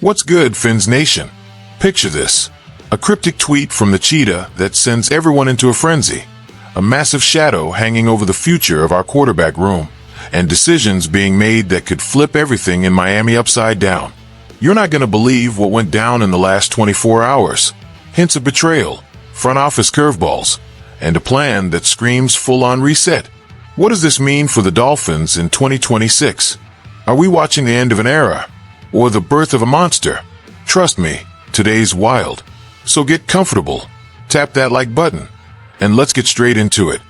What's good, Dolphins Nation? Picture this. A cryptic tweet from the cheetah that sends everyone into a frenzy. A massive shadow hanging over the future of our quarterback room, and decisions being made that could flip everything in Miami upside down. You're not going to believe what went down in the last 24 hours. Hints of betrayal, front office curveballs, and a plan that screams full-on reset. What does this mean for the Dolphins in 2026? Are we watching the end of an era, or the birth of a monster? Trust me, today's wild. So get comfortable, tap that like button, and let's get straight into it.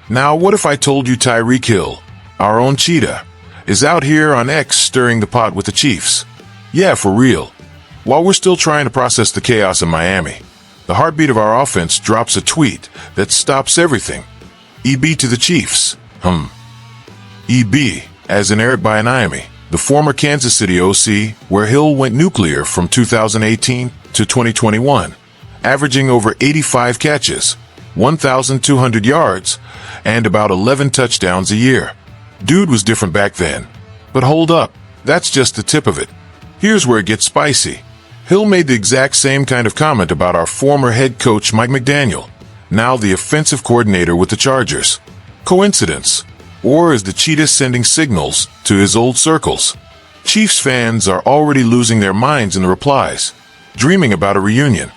Now, what if I told you Tyreek Hill, our own cheetah, is out here on X stirring the pot with the Chiefs? Yeah, for real. While we're still trying to process the chaos in Miami, the heartbeat of our offense drops a tweet that stops everything. EB to the Chiefs. EB, as in Eric Bieniemy, the former Kansas City OC, where Hill went nuclear from 2018 to 2021, averaging over 85 catches, 1,200 yards, and about 11 touchdowns a year. Dude was different back then. But hold up, that's just the tip of it. Here's where it gets spicy. Hill made the exact same kind of comment about our former head coach Mike McDaniel, now the offensive coordinator with the Chargers. Coincidence? Or is the cheetah sending signals to his old circles? Chiefs fans are already losing their minds in the replies, dreaming about a reunion.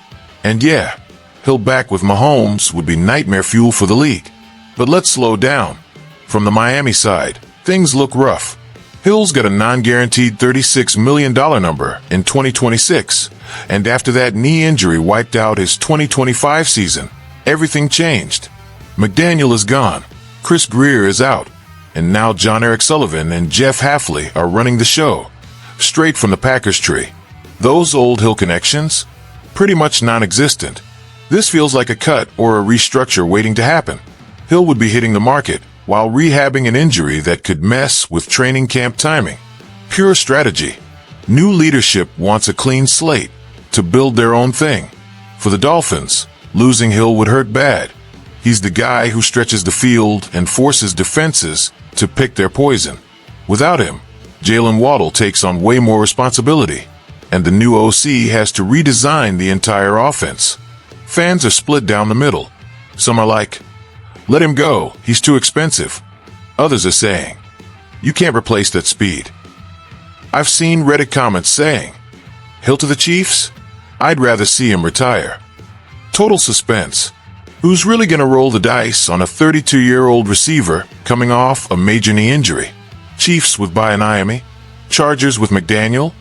And yeah, Hill back with Mahomes would be nightmare fuel for the league. But let's slow down. From the Miami side, things look rough. Hill's got a non-guaranteed $36 million number in 2026, and after that knee injury wiped out his 2025 season, everything changed. McDaniel is gone, Chris Greer is out, and now John Eric Sullivan and Jeff Hafley are running the show, straight from the Packers tree. Those old Hill connections? Pretty much non-existent. This feels like a cut or a restructure waiting to happen. Hill would be hitting the market while rehabbing an injury that could mess with training camp timing. Pure strategy. New leadership wants a clean slate to build their own thing. For the Dolphins, losing Hill would hurt bad. He's the guy who stretches the field and forces defenses to pick their poison. Without him, Jalen Waddle takes on way more responsibility, and the new OC has to redesign the entire offense. Fans are split down the middle. Some are like, let him go, he's too expensive. Others are saying, you can't replace that speed. I've seen Reddit comments saying, Hill to the Chiefs? I'd rather see him retire. Total suspense. Who's really going to roll the dice on a 32-year-old receiver coming off a major knee injury? Chiefs with Bieniemy? Chargers with McDaniel?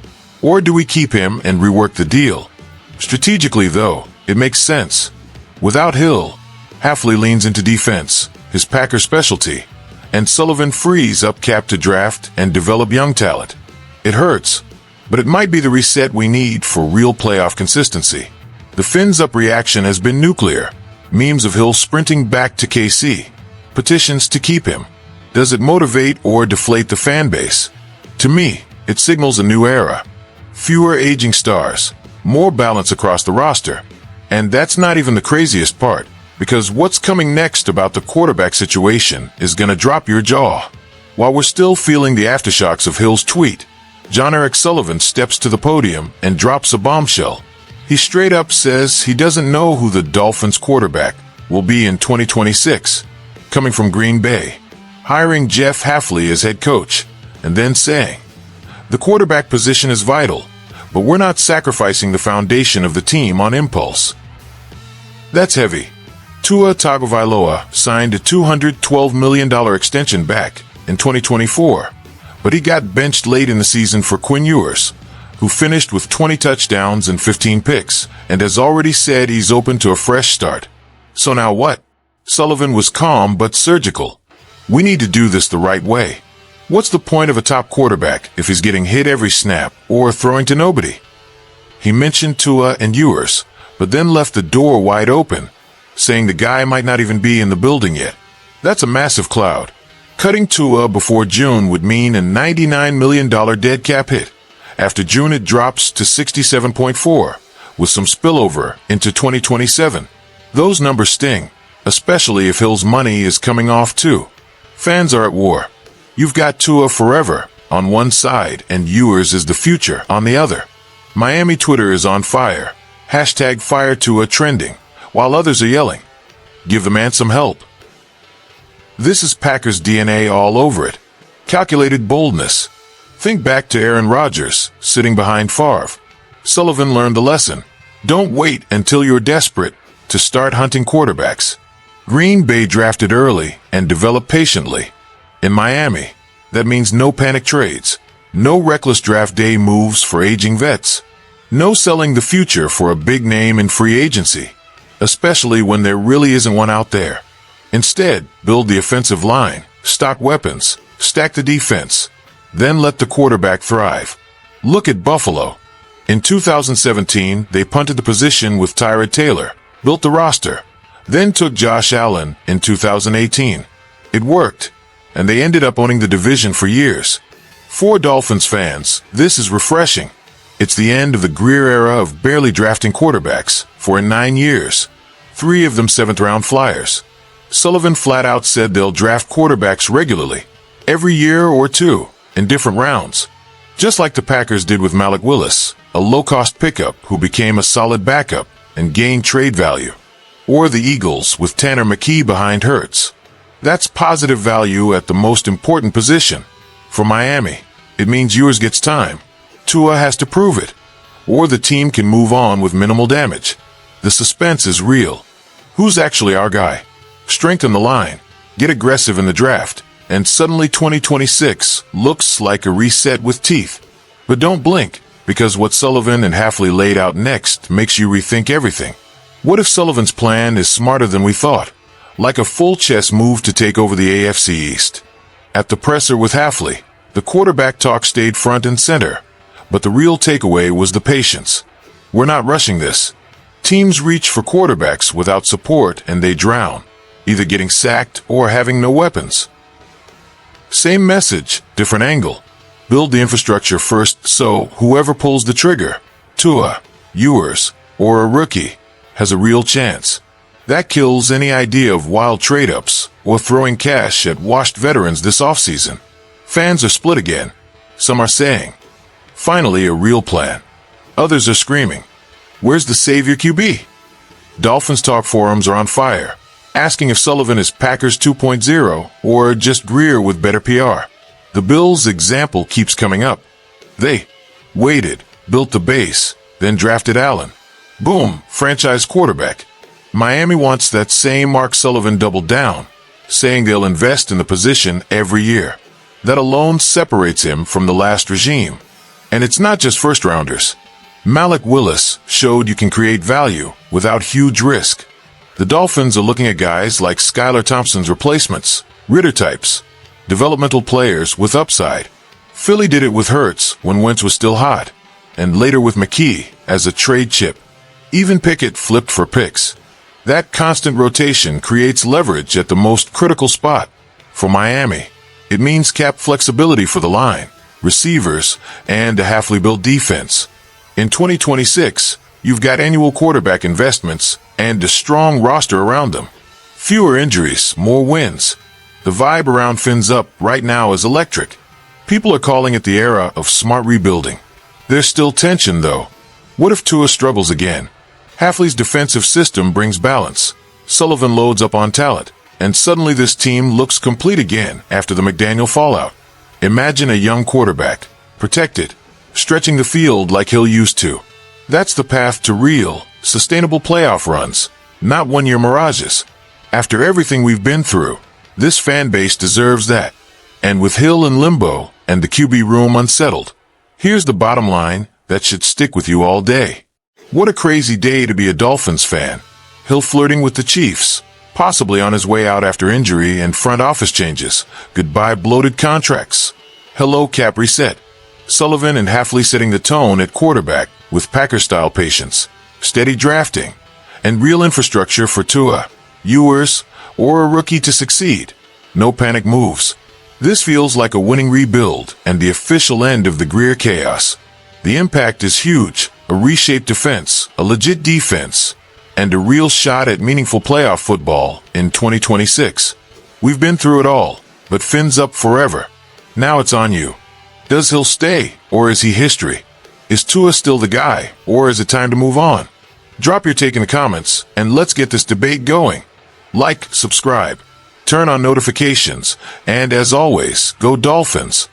Or do we keep him and rework the deal? Strategically, though, it makes sense. Without Hill, Hafley leans into defense, his Packer specialty, and Sullivan frees up cap to draft and develop young talent. It hurts, but it might be the reset we need for real playoff consistency. The fins up reaction has been nuclear. Memes of Hill sprinting back to KC. Petitions to keep him. Does it motivate or deflate the fan base? To me, it signals a new era. Fewer aging stars, more balance across the roster. And that's not even the craziest part, because what's coming next about the quarterback situation is gonna drop your jaw. While we're still feeling the aftershocks of Hill's tweet, John Eric Sullivan steps to the podium and drops a bombshell. He straight up says he doesn't know who the Dolphins quarterback will be in 2026, coming from Green Bay, hiring Jeff Hafley as head coach, and then saying, the quarterback position is vital, but we're not sacrificing the foundation of the team on impulse. That's heavy. Tua Tagovailoa signed a $212 million extension back in 2024, but he got benched late in the season for Quinn Ewers, who finished with 20 touchdowns and 15 picks, and has already said he's open to a fresh start. So now what? Sullivan was calm but surgical. We need to do this the right way. What's the point of a top quarterback if he's getting hit every snap or throwing to nobody? He mentioned Tua and Ewers, but then left the door wide open, saying the guy might not even be in the building yet. That's a massive cloud. Cutting Tua before June would mean a $99 million dead cap hit. After June, it drops to 67.4, with some spillover into 2027. Those numbers sting, especially if Hill's money is coming off too. Fans are at war. You've got Tua forever on one side and Ewers is the future on the other. Miami Twitter is on fire. Hashtag Fire Tua trending, while others are yelling, "Give the man some help." This is Packers DNA all over it. Calculated boldness. Think back to Aaron Rodgers, sitting behind Favre. Sullivan learned the lesson. Don't wait until you're desperate to start hunting quarterbacks. Green Bay drafted early and developed patiently. In Miami, that means no panic trades, no reckless draft day moves for aging vets, no selling the future for a big name in free agency, especially when there really isn't one out there. Instead, build the offensive line, stock weapons, stack the defense, then let the quarterback thrive. Look at Buffalo. In 2017, they punted the position with Tyrod Taylor, built the roster, then took Josh Allen in 2018. It worked, and they ended up owning the division for years. For Dolphins fans, this is refreshing. It's the end of the Greer era of barely drafting quarterbacks, for in 9 years, 3 of them 7th-round flyers. Sullivan flat out said they'll draft quarterbacks regularly, every year or two, in different rounds. Just like the Packers did with Malik Willis, a low-cost pickup who became a solid backup and gained trade value. Or the Eagles with Tanner McKee behind Hurts. That's positive value at the most important position. For Miami, it means yours gets time. Tua has to prove it. Or the team can move on with minimal damage. The suspense is real. Who's actually our guy? Strengthen the line, get aggressive in the draft, and suddenly 2026 looks like a reset with teeth. But don't blink, because what Sullivan and Hafley laid out next makes you rethink everything. What if Sullivan's plan is smarter than we thought? Like a full chess move to take over the AFC East. At the presser with Hafley, the quarterback talk stayed front and center. But the real takeaway was the patience. We're not rushing this. Teams reach for quarterbacks without support and they drown, either getting sacked or having no weapons. Same message, different angle. Build the infrastructure first so whoever pulls the trigger, Tua, Ewers, or a rookie, has a real chance. That kills any idea of wild trade-ups or throwing cash at washed veterans this offseason. Fans are split again. Some are saying, finally a real plan. Others are screaming, where's the savior QB? Dolphins talk forums are on fire, asking if Sullivan is Packers 2.0 or just Greer with better PR. The Bills' example keeps coming up. They waited, built the base, then drafted Allen. Boom, franchise quarterback. Miami wants that same Mark Sullivan doubled down, saying they'll invest in the position every year. That alone separates him from the last regime. And it's not just first-rounders. Malik Willis showed you can create value without huge risk. The Dolphins are looking at guys like Skylar Thompson's replacements, Ritter types, developmental players with upside. Philly did it with Hurts when Wentz was still hot, and later with McKee as a trade chip. Even Pickett flipped for picks. That constant rotation creates leverage at the most critical spot. For Miami, it means cap flexibility for the line, receivers, and a Hafley-built defense. In 2026, you've got annual quarterback investments and a strong roster around them. Fewer injuries, more wins. The vibe around Fins Up right now is electric. People are calling it the era of smart rebuilding. There's still tension, though. What if Tua struggles again? Hafley's defensive system brings balance. Sullivan loads up on talent, and suddenly this team looks complete again after the McDaniel fallout. Imagine a young quarterback, protected, stretching the field like Hill used to. That's the path to real, sustainable playoff runs, not one-year mirages. After everything we've been through, this fan base deserves that. And with Hill in limbo and the QB room unsettled, here's the bottom line that should stick with you all day. What a crazy day to be a Dolphins fan. Hill flirting with the Chiefs, possibly on his way out after injury and front office changes. Goodbye bloated contracts. Hello cap reset. Sullivan and Hafley setting the tone at quarterback with Packer-style patience, steady drafting, and real infrastructure for Tua, Ewers, or a rookie to succeed. No panic moves. This feels like a winning rebuild and the official end of the Greer chaos. The impact is huge. A reshaped defense, a legit defense, and a real shot at meaningful playoff football in 2026. We've been through it all, but Fins Up forever. Now it's on you. Does Hill stay, or is he history? Is Tua still the guy, or is it time to move on? Drop your take in the comments, and let's get this debate going. Like, subscribe, turn on notifications, and as always, go Dolphins!